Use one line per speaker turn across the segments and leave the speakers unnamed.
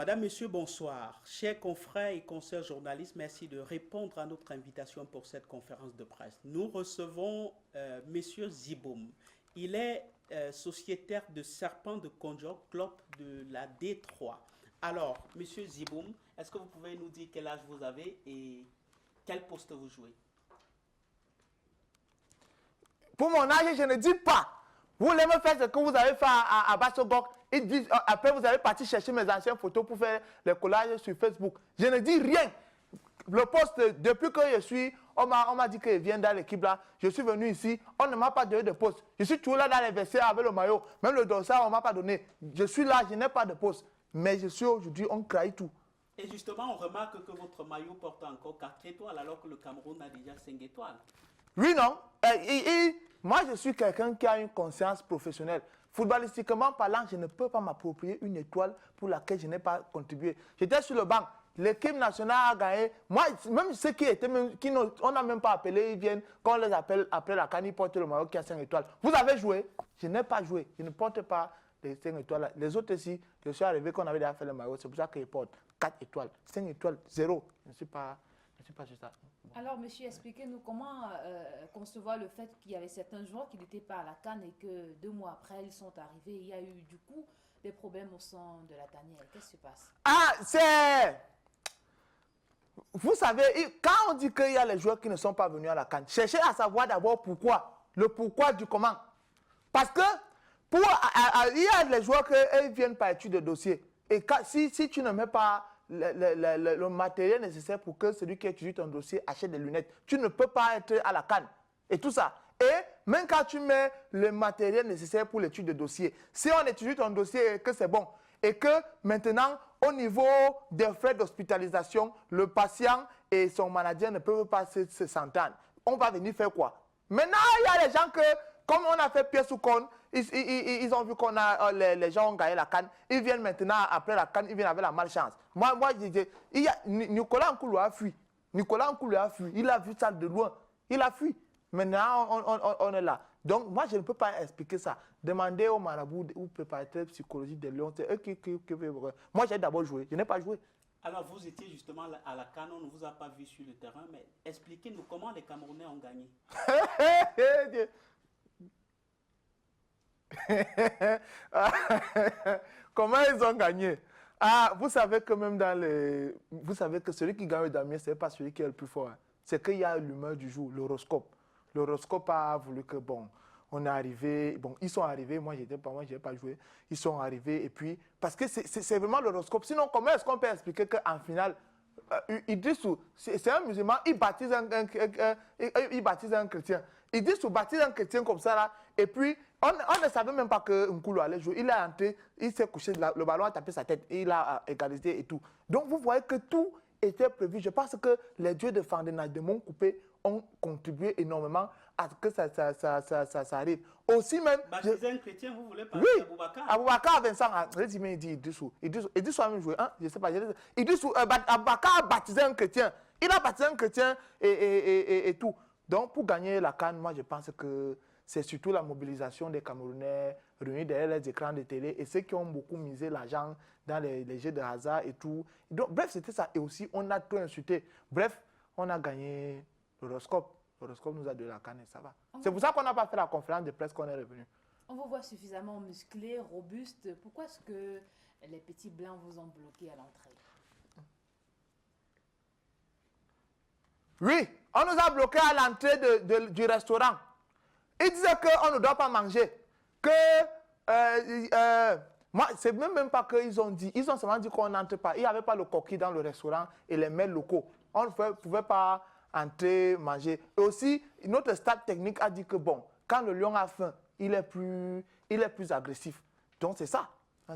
Madame, Monsieur, bonsoir. Chers confrères et consoeurs journalistes, merci de répondre à notre invitation pour cette conférence de presse. Nous recevons Monsieur Ziboum. Il est sociétaire de Serpent de Conjure, club de la D3. Alors, Monsieur Ziboum, est-ce que vous pouvez nous dire quel âge vous avez et quel poste vous jouez?
Pour mon âge, je ne dis pas. Vous voulez me faire ce que vous avez fait à Bassogok. Ils disent, après, vous allez partir chercher mes anciennes photos pour faire les collages sur Facebook. Je ne dis rien. Le poste, depuis que je suis, on m'a dit qu'il vient dans l'équipe là. Je suis venu ici, on ne m'a pas donné de poste. Je suis toujours là dans les vestiaires avec le maillot. Même le dossard, on ne m'a pas donné. Je suis là, je n'ai pas de poste. Mais je suis aujourd'hui, on crée tout.
Et justement, on remarque que votre maillot porte encore 4 étoiles alors que le Cameroun a déjà 5 étoiles.
Oui, non. Moi, je suis quelqu'un qui a une conscience professionnelle. Footballistiquement parlant, je ne peux pas m'approprier une étoile pour laquelle je n'ai pas contribué. J'étais sur le banc. L'équipe nationale a gagné. Moi, même ceux qui étaient, on n'a même pas appelé, ils viennent. Quand on les appelle après la CAN, ils portent le maillot qui a 5 étoiles. Vous avez joué? Je n'ai pas joué. Je ne porte pas les 5 étoiles. Les autres ici, je suis arrivé qu'on avait déjà fait le maillot. C'est pour ça qu'ils portent 4 étoiles. 5 étoiles, 0. Je ne suis pas sur ça. Bon.
Alors, monsieur, expliquez-nous comment concevoir le fait qu'il y avait certains joueurs qui n'étaient pas à la CAN et que 2 mois après, ils sont arrivés. Il y a eu, du coup, des problèmes au sein de la tanière. Qu'est-ce qui se passe?
Ah, c'est... Vous savez, quand on dit qu'il y a les joueurs qui ne sont pas venus à la CAN, cherchez à savoir d'abord pourquoi. Le pourquoi du comment. Parce que, il y a les joueurs qui viennent par étude de dossier. Et si tu ne mets pas le matériel nécessaire pour que celui qui étudie ton dossier achète des lunettes, tu ne peux pas être à la CAN. Et tout ça. Et même quand tu mets le matériel nécessaire pour l'étude de dossier, si on étudie ton dossier et que c'est bon, et que maintenant, au niveau des frais d'hospitalisation, le patient et son manager ne peuvent pas s'entendre, on va venir faire quoi? Maintenant, il y a des gens que, comme on a fait pièce ou con, ils ont vu qu'on a les gens ont gagné la CAN. Ils viennent maintenant, après la CAN, ils viennent avec la malchance. Moi Nicolas Nkoulou a fui. Nicolas Nkoulou a fui. Il a vu ça de loin. Il a fui. Maintenant, on est là. Donc, moi, je ne peux pas expliquer ça. Demandez au marabout ou préparateur psychologique de Lyon. Moi, j'ai d'abord joué. Je n'ai pas joué.
Alors, vous étiez justement à la CAN, on ne vous a pas vu sur le terrain, mais expliquez-nous comment les Camerounais ont gagné.
Comment ils ont gagné? Ah, vous savez que même dans les... Vous savez que celui qui gagne le damier, ce n'est pas celui qui est le plus fort. Hein. C'est qu'il y a l'humeur du jour, l'horoscope. L'horoscope a voulu que, bon, on est arrivé... Bon, ils sont arrivés, moi, je n'ai pas joué. Ils sont arrivés, et puis... Parce que c'est vraiment l'horoscope. Sinon, comment est-ce qu'on peut expliquer qu'en finale, Idrissou, c'est un musulman, il baptise un chrétien. Idrissou baptise un chrétien comme ça, là, et puis... On ne savait même pas que Nkoulou allait jouer. Il est entré, il s'est couché, le ballon a tapé sa tête, il a égalisé et tout. Donc vous voyez que tout était prévu. Je pense que les dieux de Fandena, de Montcoupé, ont contribué énormément à ce que ça arrive. Aussi même...
Baptiser un chrétien, vous voulez parler d'Aboubacar?
Aboubacar a 25 ans. Il dit Idrissou. Idrissou a même joué. Hein? Je ne sais pas. Idrissou, Aboubacar a baptisé un chrétien. Il a baptisé un chrétien et tout. Donc pour gagner la CAN, moi je pense que c'est surtout la mobilisation des Camerounais réunis derrière les écrans de télé et ceux qui ont beaucoup misé l'argent dans les jeux de hasard et tout. Donc, bref, c'était ça. Et aussi, on a tout insulté. Bref, on a gagné l'horoscope. L'horoscope nous a donné la canne et ça va. C'est pour ça qu'on n'a pas fait la conférence de presse qu'on est revenu.
On vous voit suffisamment musclé, robuste. Pourquoi est-ce que les petits blancs vous ont bloqué à l'entrée?
Oui, on nous a bloqué à l'entrée du restaurant. Ils disaient qu'on ne doit pas manger. Moi, c'est même pas qu'ils ont dit. Ils ont seulement dit qu'on n'entre pas. Il n'y avait pas le coquille dans le restaurant et les mails locaux. On ne pouvait pas entrer, manger. Et aussi, notre staff technique a dit que bon, quand le lion a faim, il est plus agressif. Donc c'est ça.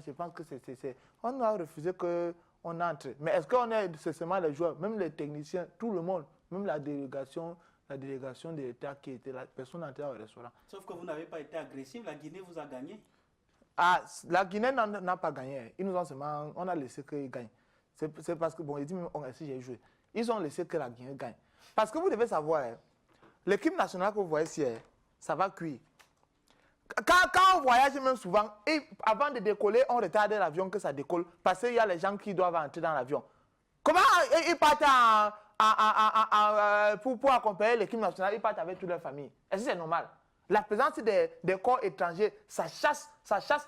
Je pense que c'est... On a refusé qu'on entre. Mais est-ce qu'on est seulement les joueurs, même les techniciens, tout le monde, même la délégation de l'État qui était là, personne n'entrait au restaurant.
Sauf que vous n'avez pas été agressif, la Guinée vous a gagné.
Ah, la Guinée n'a pas gagné. Ils nous ont seulement, on a laissé qu'ils gagnent. C'est parce que, bon, ils disent même, si j'ai joué. Ils ont laissé que la Guinée gagne. Parce que vous devez savoir, l'équipe nationale que vous voyez ici, ça va cuire. Quand on voyage même souvent, et avant de décoller, on retarde l'avion que ça décolle parce qu'il y a les gens qui doivent entrer dans l'avion. Comment ils partent pour accompagner l'équipe nationale, ils partent avec toute leur famille? Est-ce que c'est normal? La présence des corps étrangers, ça chasse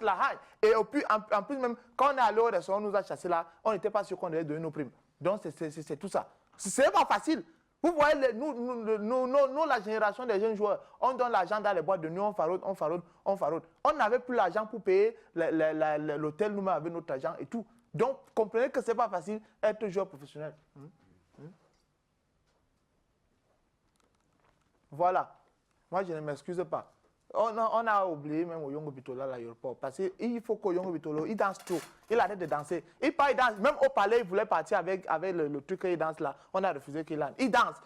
la haine. Et puis, en plus, même quand on est allé au restaurant, on nous a chassé là, on n'était pas sûr qu'on devait donner nos primes. Donc, c'est tout ça. C'est pas facile. Vous voyez, nous, la génération des jeunes joueurs, on donne l'argent dans les boîtes de nuit, on faraude. On n'avait plus l'argent pour payer l'hôtel, nous-mêmes avec notre argent et tout. Donc, comprenez que ce n'est pas facile être joueur professionnel. Voilà. Moi, je ne m'excuse pas. On a oublié même au Yongo Bitolo à l'aéroport. Parce qu'il faut qu'au Yongo Bitolo, il danse trop. Il arrête de danser. Il danse. Même au palais, il voulait partir avec le truc qu'il danse là. On a refusé qu'il aille. Il danse.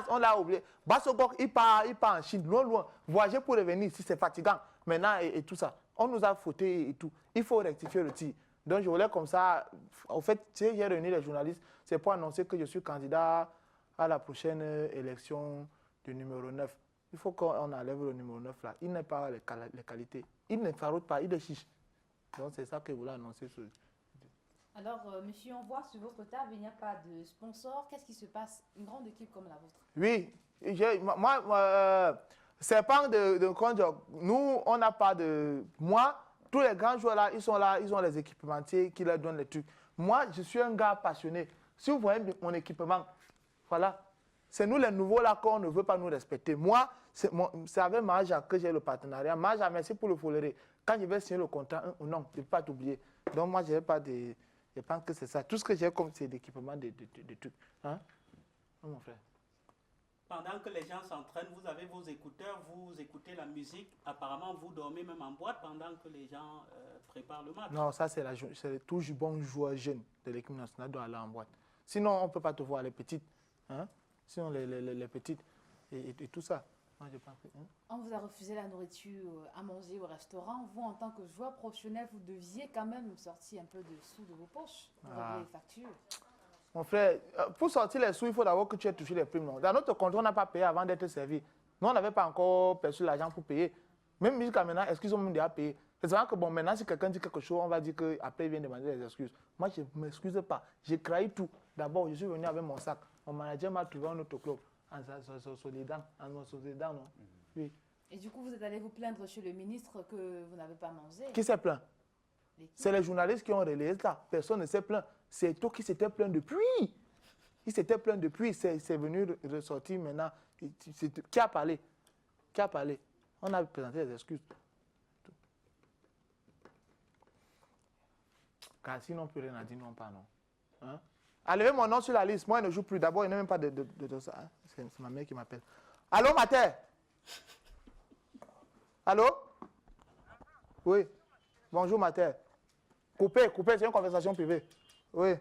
On l'a oublié. Bassogok, il part en Chine, loin. Voyager pour revenir ici, c'est fatigant. Maintenant, et tout ça. On nous a fauté et tout. Il faut rectifier le tir. Donc, je voulais comme ça. En fait, j'ai réuni les journalistes. C'est pour annoncer que je suis candidat à la prochaine élection du numéro 9. Il faut qu'on enlève le numéro 9 là. Il n'a pas les qualités. Il ne faraude pas, il est chiche. Donc c'est ça que je voulais annoncer.
Alors, monsieur, on voit sur votre table, il n'y a pas de sponsor. Qu'est-ce qui se passe? Une grande équipe comme la vôtre?
Oui, moi, c'est pas de nous, on n'a pas de... Moi, tous les grands joueurs là, ils ont les équipementiers qui leur donnent les trucs. Moi, je suis un gars passionné. Si vous voyez mon équipement, voilà. C'est nous les nouveaux là qu'on ne veut pas nous respecter. Moi, c'est avec Maja que j'ai le partenariat. Maja, merci pour le follerer. Quand je vais signer le contrat, non, je ne vais pas t'oublier. Donc moi, je n'ai pas de... Je pense que c'est ça. Tout ce que j'ai comme c'est d'équipement, de trucs. Hein? Non, mon frère.
Pendant que les gens s'entraînent, vous avez vos écouteurs, vous écoutez la musique. Apparemment, vous dormez même en boîte pendant que les gens préparent le match.
Non, ça c'est tout bon joueur jeune de l'équipe nationale doit aller en boîte. Sinon, on ne peut pas te voir les petites. Hein? Sinon, les petites et tout ça. Moi, je pense que,
On vous a refusé la nourriture à manger au restaurant. Vous, en tant que joueur professionnel, vous deviez quand même sortir un peu de sous de vos poches pour régler les factures.
Mon frère, pour sortir les sous, il faut d'abord que tu aies touché les primes. Non? Dans notre contrat, on n'a pas payé avant d'être servi. Nous, on n'avait pas encore perçu l'argent pour payer. Même jusqu'à maintenant, est-ce qu'ils ont même déjà payé? C'est vrai que bon, maintenant, si quelqu'un dit quelque chose, on va dire qu'après, il vient demander des excuses. Moi, je ne m'excuse pas. J'ai craint tout. D'abord, je suis venu avec mon sac. Mon manager m'a trouvé un autre club. Sur les dents. Non? Oui.
Et du coup, vous êtes allé vous plaindre chez le ministre que vous n'avez pas mangé.
Qui s'est plaint? C'est les journalistes qui ont relayé ça. Personne ne s'est plaint. C'est toi qui s'était plaint depuis. Il s'était plaint depuis. C'est venu ressortir maintenant. Qui a parlé? Qui a parlé? On a présenté des excuses. Car sinon, plus rien à dire, non pas non. Hein? Enlevez mon nom sur la liste. Moi, je ne joue plus. D'abord, il n'y a même pas de ça. Hein? C'est ma mère qui m'appelle. Allô, Mater? Allô? Oui. Bonjour, Mater. Coupez, c'est une conversation privée. Oui.